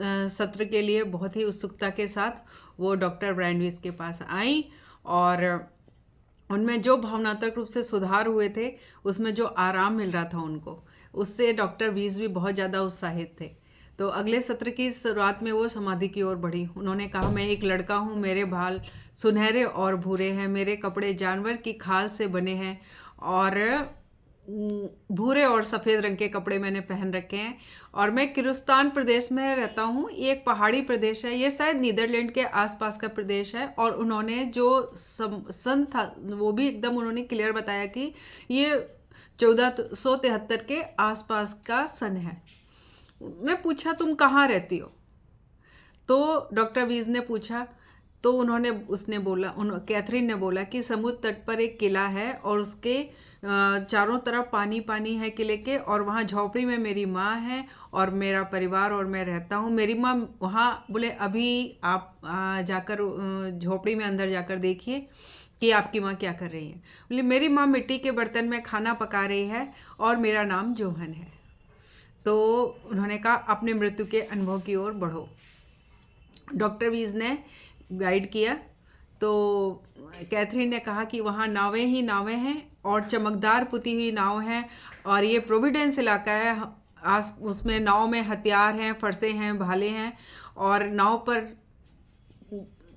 सत्र के लिए बहुत ही उत्सुकता के साथ वो डॉक्टर ब्रांडविस के पास आई और उनमें जो भावनात्मक रूप से सुधार हुए थे, उसमें जो आराम मिल रहा था उनको, उससे डॉक्टर वीज़ भी बहुत ज़्यादा उत्साहित थे। तो अगले सत्र की शुरुआत में वो समाधि की ओर बढ़ी। उन्होंने कहा, मैं एक लड़का हूँ, मेरे बाल सुनहरे और भूरे हैं, मेरे कपड़े जानवर की खाल से बने हैं और भूरे और सफ़ेद रंग के कपड़े मैंने पहन रखे हैं और मैं किर्गिस्तान प्रदेश में रहता हूँ। ये एक पहाड़ी प्रदेश है, ये शायद नीदरलैंड के आसपास का प्रदेश है। और उन्होंने जो सन था वो भी एकदम उन्होंने क्लियर बताया कि ये 1473 के आसपास का सन है। मैं पूछा, तुम कहाँ रहती हो? तो डॉक्टर वीज ने पूछा, तो उसने बोला, कैथरीन ने बोला कि समुद्र तट पर एक किला है और उसके चारों तरफ पानी पानी है किले के, और वहाँ झोपड़ी में मेरी माँ है और मेरा परिवार और मैं रहता हूँ। मेरी माँ वहाँ, बोले अभी आप जाकर झोपड़ी में अंदर जाकर देखिए कि आपकी माँ क्या कर रही है। बोले मेरी माँ मिट्टी के बर्तन में खाना पका रही है और मेरा नाम जोहन है। तो उन्होंने कहा, अपने मृत्यु के अनुभव की ओर बढ़ो। डॉक्टर वीज ने गाइड किया। तो कैथरीन ने कहा कि वहाँ नावें ही नावें हैं और चमकदार पुती हुई नाव है और ये प्रोविडेंस इलाका है। उसमें नाव में हथियार हैं, फरसे हैं, भाले हैं और नाव पर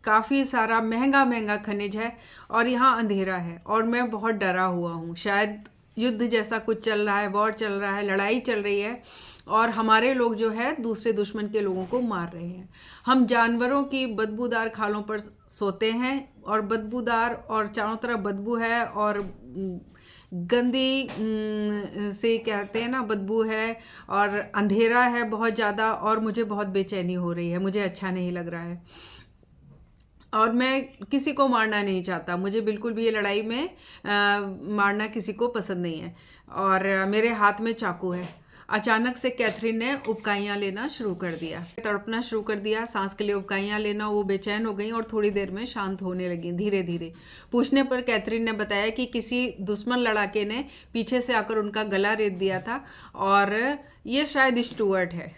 काफ़ी सारा महंगा महंगा खनिज है और यहाँ अंधेरा है और मैं बहुत डरा हुआ हूँ। शायद युद्ध जैसा कुछ चल रहा है, वॉर चल रहा है, लड़ाई चल रही है और हमारे लोग जो है दूसरे दुश्मन के लोगों को मार रहे हैं। हम जानवरों की बदबूदार खालों पर सोते हैं और बदबूदार, और चारों तरफ बदबू है और गंदी से कहते हैं ना, बदबू है और अंधेरा है बहुत ज़्यादा और मुझे बहुत बेचैनी हो रही है, मुझे अच्छा नहीं लग रहा है और मैं किसी को मारना नहीं चाहता। मुझे बिल्कुल भी ये लड़ाई में मारना किसी को पसंद नहीं है और मेरे हाथ में चाकू है। अचानक से कैथरीन ने उबकाइयाँ लेना शुरू कर दिया, तड़पना शुरू कर दिया। सांस के लिए उबकाइयाँ लेना, वो बेचैन हो गई और थोड़ी देर में शांत होने लगी धीरे धीरे। पूछने पर कैथरीन ने बताया कि किसी दुश्मन लड़ाके ने पीछे से आकर उनका गला रेत दिया था और ये शायद स्टुअर्ट है।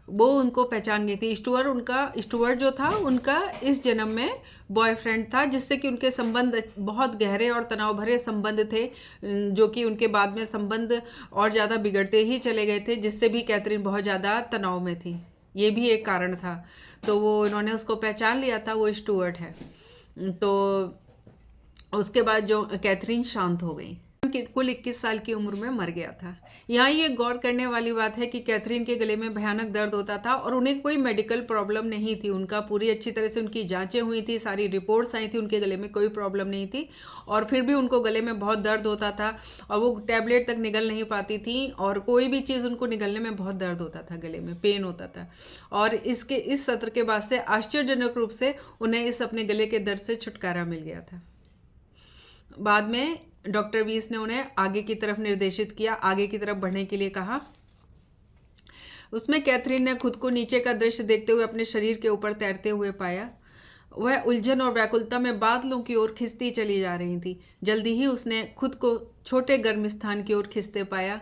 वो उनको पहचान गई थी। स्टुअर्ट जो था उनका इस जन्म में बॉयफ्रेंड था, जिससे कि उनके संबंध बहुत गहरे और तनाव भरे संबंध थे, जो कि उनके बाद में संबंध और ज़्यादा बिगड़ते ही चले गए थे, जिससे भी कैथरीन बहुत ज़्यादा तनाव में थी। ये भी एक कारण था। तो वो इन्होंने उसको पहचान लिया था, वो स्टुअर्ट है। तो उसके बाद जो कैथरीन शांत हो गई। कुल 21 साल की उम्र में मर गया था। यहाँ ये गौर करने वाली बात है कि कैथरीन के गले में भयानक दर्द होता था और उन्हें कोई मेडिकल प्रॉब्लम नहीं थी। उनका पूरी अच्छी तरह से उनकी जांचें हुई थी, सारी रिपोर्ट्स आई थी, उनके गले में कोई प्रॉब्लम नहीं थी और फिर भी उनको गले में बहुत दर्द होता था और वो टैबलेट तक निगल नहीं पाती थी और कोई भी चीज़ उनको निगलने में बहुत दर्द होता था, गले में पेन होता था। और इस सत्र के बाद से आश्चर्यजनक रूप से उन्हें इस अपने गले के दर्द से छुटकारा मिल गया था। बाद में डॉक्टर वीस ने उन्हें आगे की तरफ निर्देशित किया, आगे की तरफ बढ़ने के लिए कहा। उसमें कैथरीन ने खुद को नीचे का दृश्य देखते हुए अपने शरीर के ऊपर तैरते हुए पाया। वह उलझन और व्याकुलता में बादलों की ओर खिंचती चली जा रही थी। जल्दी ही उसने खुद को छोटे गर्म स्थान की ओर खिंचते पाया।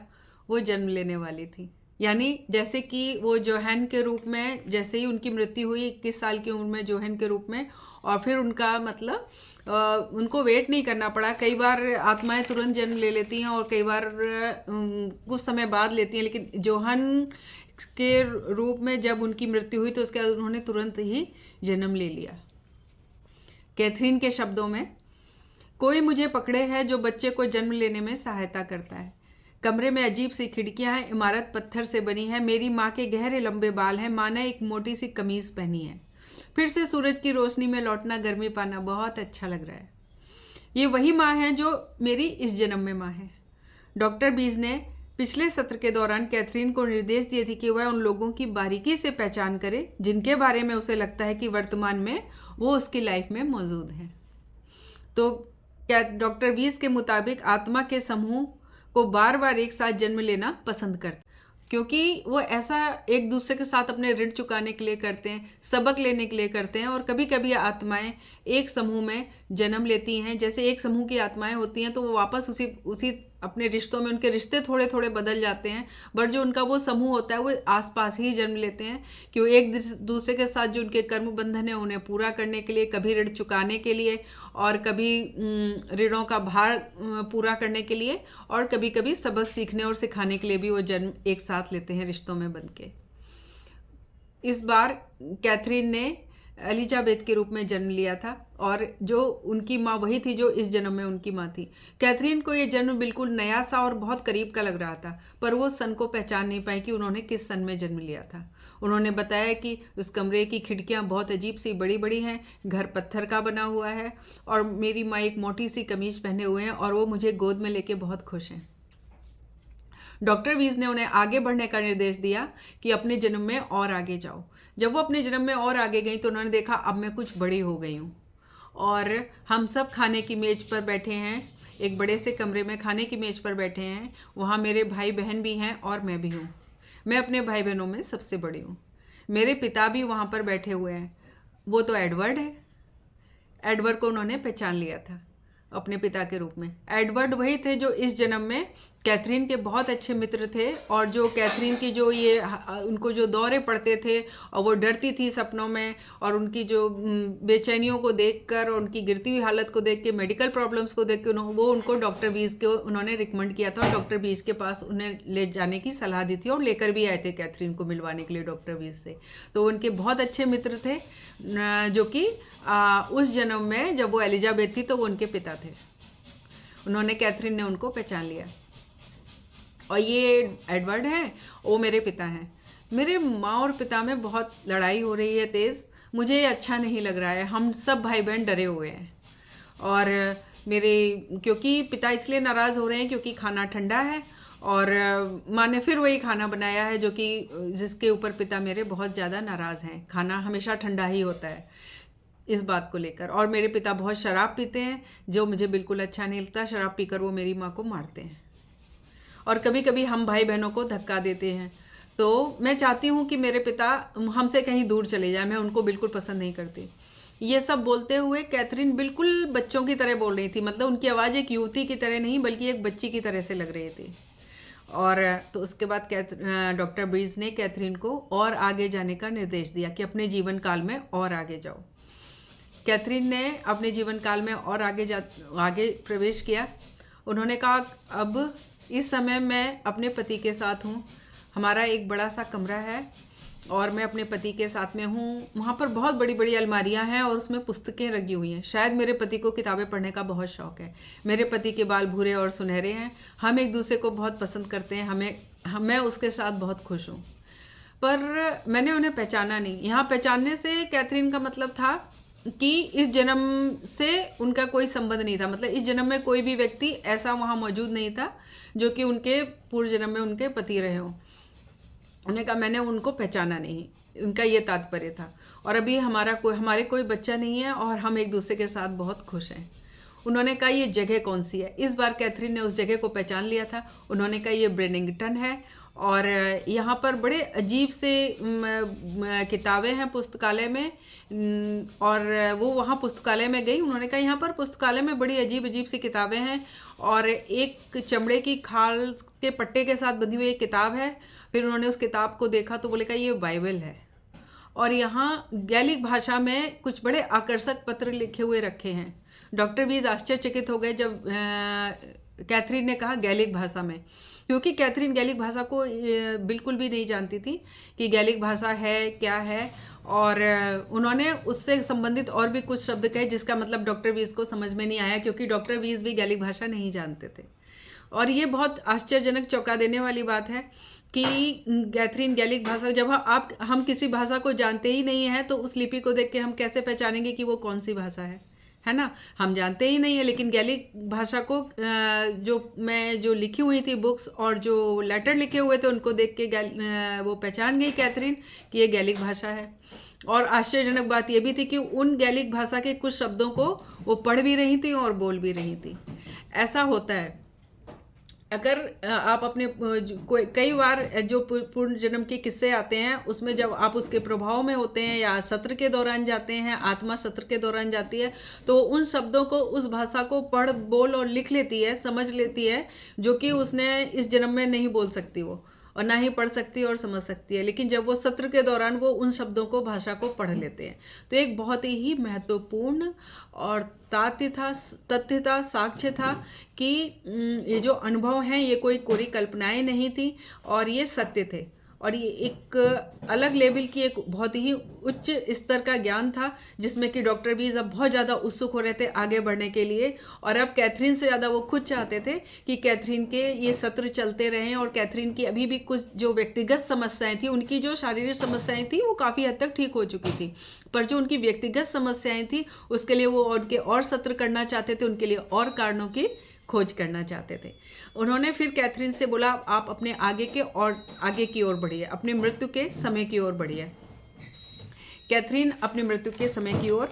वो जन्म लेने वाली थी। यानी जैसे कि वो जोहन के रूप में, जैसे ही उनकी मृत्यु हुई 21 साल की उम्र में जोहन के रूप में, और फिर उनका मतलब उनको वेट नहीं करना पड़ा। कई बार आत्माएं तुरंत जन्म ले लेती हैं और कई बार कुछ समय बाद लेती हैं, लेकिन जोहन के रूप में जब उनकी मृत्यु हुई तो उसके बाद उन्होंने तुरंत ही जन्म ले लिया। कैथरीन के शब्दों में, कोई मुझे पकड़े है जो बच्चे को जन्म लेने में सहायता करता है। कमरे में अजीब सी खिड़कियां हैं, इमारत पत्थर से बनी है, मेरी माँ के गहरे लंबे बाल हैं, माँ ने एक मोटी सी कमीज पहनी है। फिर से सूरज की रोशनी में लौटना, गर्मी पाना बहुत अच्छा लग रहा है। ये वही माँ है जो मेरी इस जन्म में माँ है। डॉक्टर बीज ने पिछले सत्र के दौरान कैथरीन को निर्देश दिए थे कि वह उन लोगों की बारीकी से पहचान करे जिनके बारे में उसे लगता है कि वर्तमान में वो उसकी लाइफ में मौजूद हैं। तो क्या डॉक्टर बीज के मुताबिक आत्मा के समूह को बार बार एक साथ जन्म लेना पसंद करते, क्योंकि वो ऐसा एक दूसरे के साथ अपने ऋण चुकाने के लिए करते हैं, सबक लेने के लिए करते हैं। और कभी कभी आत्माएं एक समूह में जन्म लेती हैं। जैसे एक समूह की आत्माएं होती हैं तो वो वापस उसी अपने रिश्तों में उनके रिश्ते थोड़े थोड़े बदल जाते हैं, बट जो उनका वो समूह होता है वो आसपास ही जन्म लेते हैं कि वो एक दूसरे के साथ जो उनके कर्म बंधन है उन्हें पूरा करने के लिए, कभी ऋण चुकाने के लिए और कभी ऋणों का भार पूरा करने के लिए, और कभी कभी सबक सीखने और सिखाने के लिए भी वो जन्म एक साथ लेते हैं रिश्तों में बन के। इस बार कैथरीन ने एलिजाबेथ के रूप में जन्म लिया था, और जो उनकी माँ वही थी जो इस जन्म में उनकी माँ थी। कैथरीन को ये जन्म बिल्कुल नया सा और बहुत करीब का लग रहा था, पर वो सन को पहचान नहीं पाई कि उन्होंने किस सन में जन्म लिया था। उन्होंने बताया कि उस कमरे की खिड़कियाँ बहुत अजीब सी बड़ी बड़ी हैं, घर पत्थर का बना हुआ है, और मेरी माँ एक मोटी सी कमीज पहने हुए हैं और वो मुझे गोद में लेके बहुत खुश हैं। डॉक्टर वीज ने उन्हें आगे बढ़ने का निर्देश दिया कि अपने जन्म में और आगे जाओ। जब वो अपने जन्म में और आगे गई तो उन्होंने देखा अब मैं कुछ बड़ी हो गई हूँ, और हम सब खाने की मेज पर बैठे हैं, एक बड़े से कमरे में खाने की मेज पर बैठे हैं। वहाँ मेरे भाई बहन भी हैं और मैं भी हूँ। मैं अपने भाई बहनों में सबसे बड़ी हूँ। मेरे पिता भी वहाँ पर बैठे हुए हैं। वो तो एडवर्ड है। एडवर्ड को उन्होंने पहचान लिया था अपने पिता के रूप में। एडवर्ड वही थे जो इस जन्म में कैथरीन के बहुत अच्छे मित्र थे, और जो कैथरीन की जो ये उनको जो दौरे पड़ते थे और वो डरती थी सपनों में, और उनकी जो बेचैनियों को देखकर और उनकी गिरती हुई हालत को देख के, मेडिकल प्रॉब्लम्स को देख के वो उनको डॉक्टर बीज को उन्होंने रिकमेंड किया था, और डॉक्टर बीज के पास उन्हें ले जाने की सलाह दी थी और लेकर भी आए थे कैथरीन को मिलवाने के लिए डॉक्टर बीज से। तो उनके बहुत अच्छे मित्र थे, जो कि उस जन्म में जब वो एलिजाबेथ थी तो वो उनके पिता थे। उन्होंने कैथरीन ने उनको पहचान लिया, और ये एडवर्ड है, वो मेरे पिता हैं। मेरे माँ और पिता में बहुत लड़ाई हो रही है तेज़। मुझे ये अच्छा नहीं लग रहा है। हम सब भाई बहन डरे हुए हैं, और क्योंकि पिता इसलिए नाराज़ हो रहे हैं क्योंकि खाना ठंडा है, और माँ ने फिर वही खाना बनाया है जो कि जिसके ऊपर पिता मेरे बहुत ज़्यादा नाराज़ हैं। खाना हमेशा ठंडा ही होता है इस बात को लेकर। और मेरे पिता बहुत शराब पीते हैं, जो मुझे बिल्कुल अच्छा नहीं लगता। शराब पीकर वो मेरी माँ को मारते हैं, और कभी कभी हम भाई बहनों को धक्का देते हैं। तो मैं चाहती हूँ कि मेरे पिता हमसे कहीं दूर चले जाए, मैं उनको बिल्कुल पसंद नहीं करती। ये सब बोलते हुए कैथरीन बिल्कुल बच्चों की तरह बोल रही थी, मतलब उनकी आवाज़ एक युवती की तरह नहीं बल्कि एक बच्ची की तरह से लग रही थी। और तो उसके बाद डॉक्टर ब्रीज ने कैथरीन को और आगे जाने का निर्देश दिया कि अपने जीवन काल में और आगे जाओ। कैथरीन ने अपने जीवन काल में और आगे प्रवेश किया। उन्होंने कहा अब इस समय मैं अपने पति के साथ हूँ। हमारा एक बड़ा सा कमरा है और मैं अपने पति के साथ में हूँ। वहाँ पर बहुत बड़ी बड़ी अलमारियाँ हैं और उसमें पुस्तकें रखी हुई हैं। शायद मेरे पति को किताबें पढ़ने का बहुत शौक है। मेरे पति के बाल भूरे और सुनहरे हैं। हम एक दूसरे को बहुत पसंद करते हैं। मैं उसके साथ बहुत खुश हूँ। पर मैंने उन्हें पहचाना नहीं। यहाँ पहचानने से कैथरीन का मतलब था कि इस जन्म से उनका कोई संबंध नहीं था, मतलब इस जन्म में कोई भी व्यक्ति ऐसा वहाँ मौजूद नहीं था जो कि उनके पूर्व जन्म में उनके पति रहे हों। उन्होंने कहा मैंने उनको पहचाना नहीं, उनका ये तात्पर्य था। और अभी हमारे कोई बच्चा नहीं है और हम एक दूसरे के साथ बहुत खुश हैं। उन्होंने कहा ये जगह कौन सी है। इस बार कैथरीन ने उस जगह को पहचान लिया था। उन्होंने कहा ये ब्रेनिंगटन है, और यहाँ पर बड़े अजीब से किताबें हैं पुस्तकालय में। और वो वहाँ पुस्तकालय में गई। उन्होंने कहा यहाँ पर पुस्तकालय में बड़ी अजीब अजीब सी किताबें हैं, और एक चमड़े की खाल के पट्टे के साथ बंधी हुई एक किताब है। फिर उन्होंने उस किताब को देखा तो बोले कहा ये बाइबल है, और यहाँ गैलिक भाषा में कुछ बड़े आकर्षक पत्र लिखे हुए रखे हैं। डॉक्टर वीज आश्चर्यचकित हो गए जब कैथरीन ने कहा गैलिक भाषा में, क्योंकि कैथरीन गैलिक भाषा को बिल्कुल भी नहीं जानती थी कि गैलिक भाषा है क्या है। और उन्होंने उससे संबंधित और भी कुछ शब्द कहे जिसका मतलब डॉक्टर वीज को समझ में नहीं आया, क्योंकि डॉक्टर वीज भी गैलिक भाषा नहीं जानते थे। और ये बहुत आश्चर्यजनक चौंका देने वाली बात है कि कैथरीन गैलिक भाषा, जब हम किसी भाषा को जानते ही नहीं हैं तो उस लिपि को देख के हम कैसे पहचानेंगे कि वो कौन सी भाषा है ना। हम जानते ही नहीं है। लेकिन गैलिक भाषा को जो लिखी हुई थी बुक्स और जो लेटर लिखे हुए थे उनको देख के वो पहचान गई कैथरीन कि ये गैलिक भाषा है। और आश्चर्यजनक बात ये भी थी कि उन गैलिक भाषा के कुछ शब्दों को वो पढ़ भी रही थी और बोल भी रही थी। ऐसा होता है। अगर आप अपने कई बार जो पूर्ण जन्म के किस्से आते हैं उसमें जब आप उसके प्रभाव में होते हैं या सत्र के दौरान जाते हैं, आत्मा सत्र के दौरान जाती है, तो उन शब्दों को, उस भाषा को पढ़ बोल और लिख लेती है, समझ लेती है, जो कि उसने इस जन्म में नहीं बोल सकती वो, और ना ही पढ़ सकती है और समझ सकती है। लेकिन जब वो सत्र के दौरान वो उन शब्दों को, भाषा को पढ़ लेते हैं। तो एक बहुत ही महत्वपूर्ण और तथ्य था, साक्ष्य था कि ये जो अनुभव हैं ये कोई कोरी कल्पनाएं नहीं थी और ये सत्य थे। और ये एक अलग लेवल की, एक बहुत ही उच्च स्तर का ज्ञान था, जिसमें कि डॉक्टर बीज अब बहुत ज़्यादा उत्सुक हो रहे थे आगे बढ़ने के लिए। और अब कैथरीन से ज़्यादा वो खुद चाहते थे कि कैथरीन के ये सत्र चलते रहें, और कैथरीन की अभी भी कुछ जो व्यक्तिगत समस्याएं थी, उनकी जो शारीरिक समस्याएं थी वो काफ़ी हद तक ठीक हो चुकी थी, पर जो उनकी व्यक्तिगत समस्याएं थी उसके लिए वो उनके और सत्र करना चाहते थे, उनके लिए और कारणों की खोज करना चाहते थे। उन्होंने फिर कैथरीन से बोला, आप अपने आगे की ओर बढ़िए, अपने मृत्यु के समय की ओर बढ़िए। कैथरीन अपने मृत्यु के समय की ओर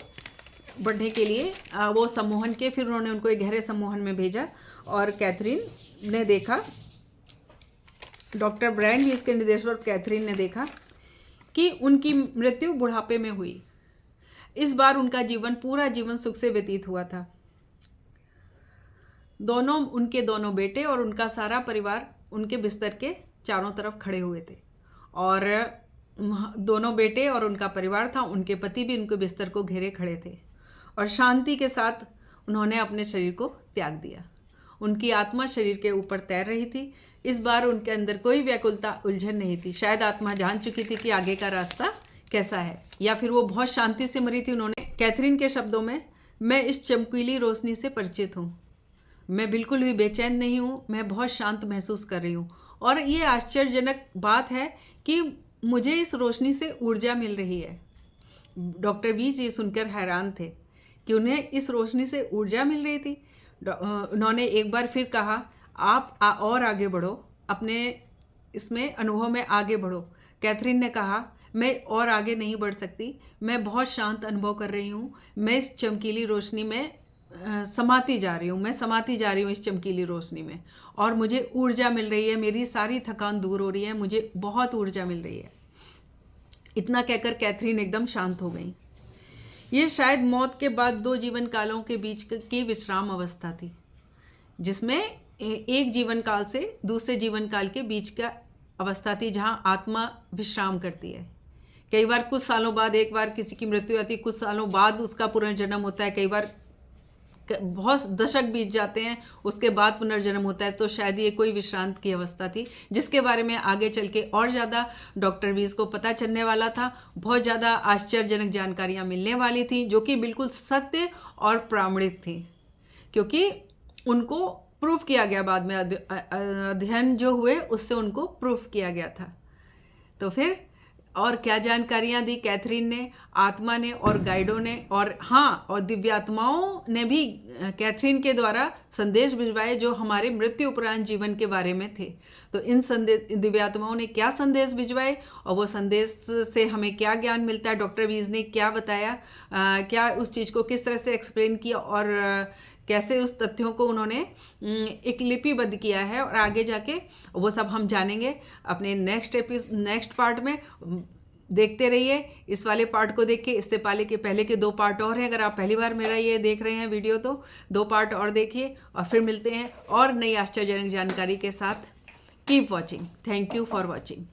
बढ़ने के लिए वो सम्मोहन के, फिर उन्होंने उनको एक गहरे सम्मोहन में भेजा, और कैथरीन ने देखा, डॉक्टर ब्रायन वीस के निर्देश पर कैथरीन ने देखा कि उनकी मृत्यु बुढ़ापे में हुई। इस बार उनका जीवन, पूरा जीवन सुख से व्यतीत हुआ था। उनके दोनों बेटे और उनका सारा परिवार उनके बिस्तर के चारों तरफ खड़े हुए थे, और दोनों बेटे और उनका परिवार था, उनके पति भी उनके बिस्तर को घेरे खड़े थे, और शांति के साथ उन्होंने अपने शरीर को त्याग दिया। उनकी आत्मा शरीर के ऊपर तैर रही थी। इस बार उनके अंदर कोई व्याकुलता, उलझन नहीं थी। शायद आत्मा जान चुकी थी कि आगे का रास्ता कैसा है, या फिर वो बहुत शांति से मरी थी। उन्होंने कैथरीन के शब्दों में, मैं इस चमकीली रोशनी से परिचित हूँ, मैं बिल्कुल भी बेचैन नहीं हूँ, मैं बहुत शांत महसूस कर रही हूँ। और ये आश्चर्यजनक बात है कि मुझे इस रोशनी से ऊर्जा मिल रही है। डॉक्टर बीज ये सुनकर हैरान थे कि उन्हें इस रोशनी से ऊर्जा मिल रही थी। उन्होंने एक बार फिर कहा, आप और आगे बढ़ो, अपने इसमें अनुभव में आगे बढ़ो। कैथरीन ने कहा, मैं और आगे नहीं बढ़ सकती, मैं बहुत शांत अनुभव कर रही हूँ, मैं इस चमकीली रोशनी में समाती जा रही हूँ, मैं समाती जा रही हूँ इस चमकीली रोशनी में, और मुझे ऊर्जा मिल रही है, मेरी सारी थकान दूर हो रही है, मुझे बहुत ऊर्जा मिल रही है। इतना कहकर कैथरीन एकदम शांत हो गई। ये शायद मौत के बाद दो जीवन कालों के बीच की विश्राम अवस्था थी, जिसमें एक जीवन काल से दूसरे जीवन काल के बीच का अवस्था थी, जहाँ आत्मा विश्राम करती है। कई बार कुछ सालों बाद एक बार किसी की मृत्यु आती है, कुछ सालों बाद उसका पुनर्जन्म होता है, कई बार बहुत दशक बीत जाते हैं, उसके बाद पुनर्जन्म होता है। तो शायद ये कोई विश्रांत की अवस्था थी, जिसके बारे में आगे चल के और ज़्यादा डॉक्टर वीज को पता चलने वाला था। बहुत ज़्यादा आश्चर्यजनक जानकारियाँ मिलने वाली थी, जो कि बिल्कुल सत्य और प्रामाणिक थी, क्योंकि उनको प्रूफ किया गया, बाद में अध्ययन जो हुए उससे उनको प्रूफ किया गया था। तो फिर और क्या जानकारियां दी कैथरीन ने, आत्मा ने और गाइडों ने, और हाँ, और दिव्यात्माओं ने भी कैथरीन के द्वारा संदेश भिजवाए, जो हमारे मृत्यु उपरांत जीवन के बारे में थे। तो इन दिव्यात्माओं ने क्या संदेश भिजवाए, और वो संदेश से हमें क्या ज्ञान मिलता है, डॉक्टर वीज ने क्या बताया, क्या उस चीज़ को किस तरह से एक्सप्लेन किया, और कैसे उस तथ्यों को उन्होंने एक लिपिबद्ध किया है, और आगे जाके वो सब हम जानेंगे अपने नेक्स्ट पार्ट में। देखते रहिए, इस वाले पार्ट को देख के, इससे पहले के 2 पार्ट और हैं। अगर आप पहली बार मेरा ये देख रहे हैं वीडियो, तो 2 पार्ट और देखिए, और फिर मिलते हैं और नई आश्चर्यजनक जानकारी के साथ। Keep watching. Thank you for watching.